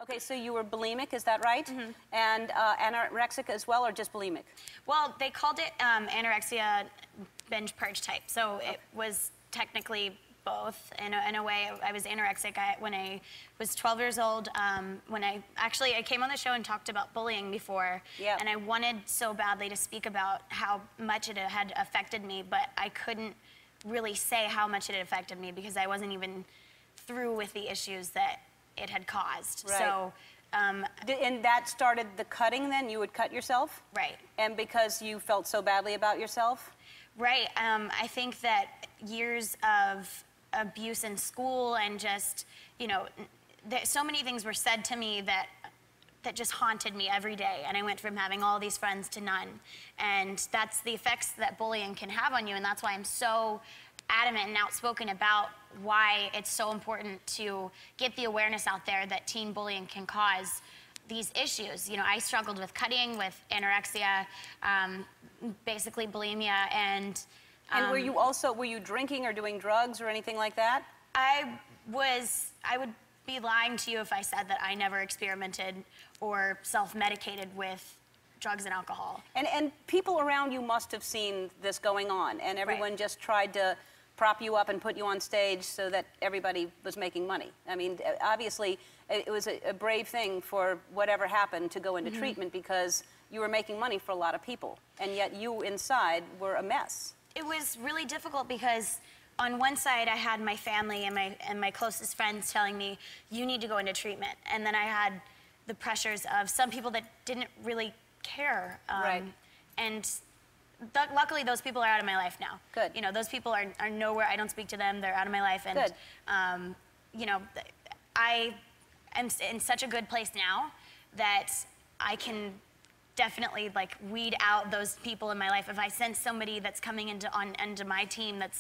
Okay, so you were bulimic, is that right? Mm-hmm. And anorexic as well, or just bulimic? Well, they called it anorexia binge purge type, so it was technically both. In a way, I was anorexic when I was 12 years old. When I came on the show and talked about bullying before, and I wanted so badly to speak about how much it had affected me, but I couldn't really say how much it had affected me because I wasn't even through with the issues that it had caused. Right. So. And that started the cutting then? You would cut yourself? Right. And because you felt so badly about yourself? Right. I think that years of abuse in school and just, you know, so many things were said to me that just haunted me every day. And I went from having all these friends to none. And that's the effects that bullying can have on you. And that's why I'm so adamant and outspoken about why it's so important to get the awareness out there that teen bullying can cause these issues. You know, I struggled with cutting, with anorexia, basically bulimia, and were you drinking or doing drugs or anything like that? I would be lying to you if I said that I never experimented or self-medicated with drugs and alcohol. And people around you must have seen this going on, and everyone just tried to prop you up and put you on stage so that everybody was making money. I mean, obviously, it was a brave thing for whatever happened to go into treatment because you were making money for a lot of people, and yet you inside were a mess. It was really difficult because on one side I had my family and my closest friends telling me, you need to go into treatment. And then I had the pressures of some people that didn't really care. And luckily those people are out of my life now. Good. You know, those people are nowhere, I don't speak to them, they're out of my life. And, good. You know, I am in such a good place now that I can definitely like weed out those people in my life. If I sense somebody that's coming into my team that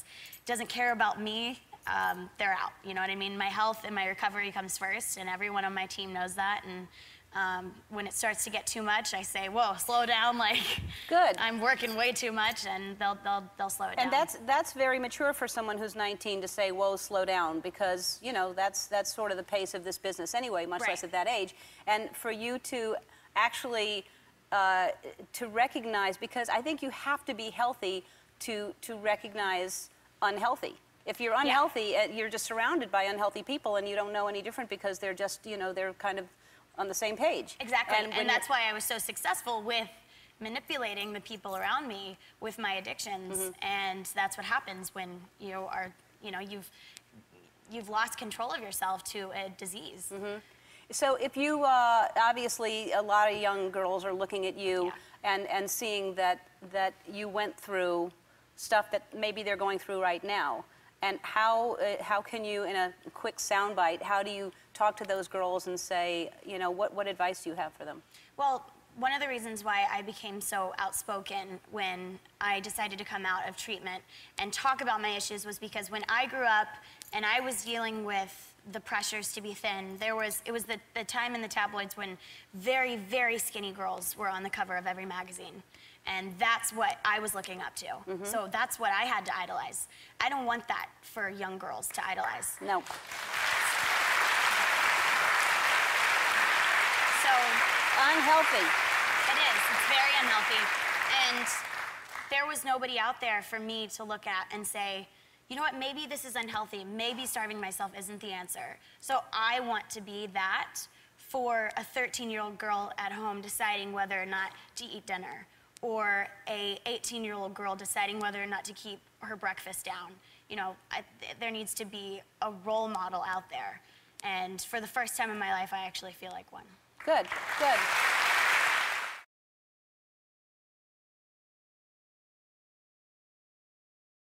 doesn't care about me, they're out. You know what I mean? My health and my recovery comes first, and everyone on my team knows that. And when it starts to get too much, I say, "Whoa, slow down!" Like, good. I'm working way too much, and they'll slow it down. And that's very mature for someone who's 19 to say, "Whoa, slow down," because you know that's sort of the pace of this business anyway, much less at that age. And for you to actually to recognize, because I think you have to be healthy to recognize unhealthy. If you're unhealthy, you're just surrounded by unhealthy people, and you don't know any different because they're just, you know, they're kind of on the same page. Exactly, and that's why I was so successful with manipulating the people around me with my addictions, and that's what happens when you are, you know, you've lost control of yourself to a disease. So if you, obviously a lot of young girls are looking at you and seeing that you went through stuff that maybe they're going through right now. And how can you, in a quick soundbite, how do you talk to those girls and say, you know, what advice do you have for them? Well, one of the reasons why I became so outspoken when I decided to come out of treatment and talk about my issues was because when I grew up and I was dealing with the pressures to be thin, it was the time in the tabloids when very, very skinny girls were on the cover of every magazine. And that's what I was looking up to. So that's what I had to idolize. I don't want that for young girls to idolize. No. So unhealthy. It is. It's very unhealthy. And there was nobody out there for me to look at and say, you know what, maybe this is unhealthy. Maybe starving myself isn't the answer. So I want to be that for a 13-year-old girl at home deciding whether or not to eat dinner, or a 18-year-old girl deciding whether or not to keep her breakfast down. You know, there needs to be a role model out there. And for the first time in my life, I actually feel like one. Good, good.